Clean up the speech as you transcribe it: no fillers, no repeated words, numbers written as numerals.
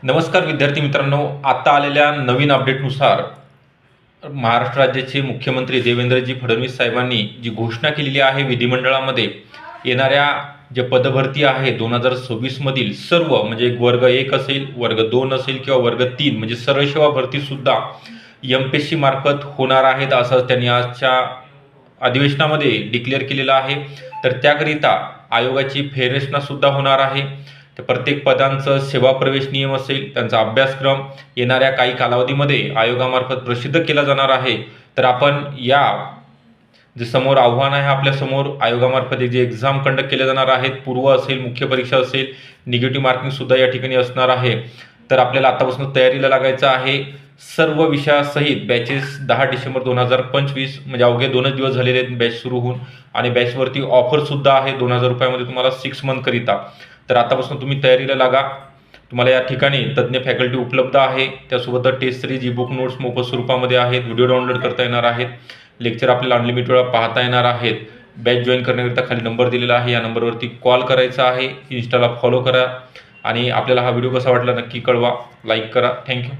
नमस्कार विद्यार्थी मित्रांनो, आता आलेल्या नवीन अपडेटनुसार महाराष्ट्र राज्याचे मुख्यमंत्री देवेंद्रजी फडणवीस साहेबांनी जी घोषणा केलेली आहे विधिमंडळामध्ये येणाऱ्या जे पदभरती आहे 2026 मधील सर्व म्हणजे वर्ग 1 असेल, वर्ग 2 असेल किंवा वर्ग 3 म्हणजे सरळ सेवा भरती सुद्धा MPSC मार्फत होणार आहेत असं त्यांनी आजच्या अधिवेशनामध्ये डिक्लेअर केलेलं आहे। तर त्याकरिता आयोगाची फेररचना सुद्धा होणार आहे। तर प्रत्येक पदांचं सेवा प्रवेश नियम असेल, त्यांचा अभ्यासक्रम येणाऱ्या काही कालावधीमध्ये आयोगामार्फत प्रसिद्ध केला जाणार आहे। तर आपण या जे समोर आव्हान आहे आपल्या समोर आयोगामार्फत जे एक्झाम कंडक्ट केले जाणार आहेत, पूर्व असेल, मुख्य परीक्षा असेल, निगेटिव्ह मार्किंग सुद्धा या ठिकाणी असणार आहे। तर आपल्याला आतापासून तयारीला लागायचं आहे। सर्व विषयासहित बॅचेस 10 डिसेंबर 2025 म्हणजे अवघे 2च दिवस झालेले आहेत बॅच सुरू होऊन, आणि बॅचवरती ऑफर सुद्धा आहे 2000 रुपयामध्ये तुम्हाला 6 मंथ करिता। तर आतापासून तुम्ही तयारीला लागा। तुम्हाला या ठिकाणी तज्ञ फॅकल्टी उपलब्ध आहे, त्यासोबत टेस्ट सिरीज ई-बुक नोट्स मोफत स्वरूपामध्ये आहेत, व्हिडिओ डाउनलोड करता येणार आहेत, लेक्चर आपल्याला अनलिमिटेड वेळा पाहता येणार आहेत। बॅच जॉईन करण्याकरिता खाली नंबर दिलेला आहे, या नंबरवरती कॉल करायचा आहे, इन्स्टाला फॉलो करा, आणि आपल्याला हा व्हिडिओ कसा वाटला नक्की कळवा, लाईक करा। थँक्यू।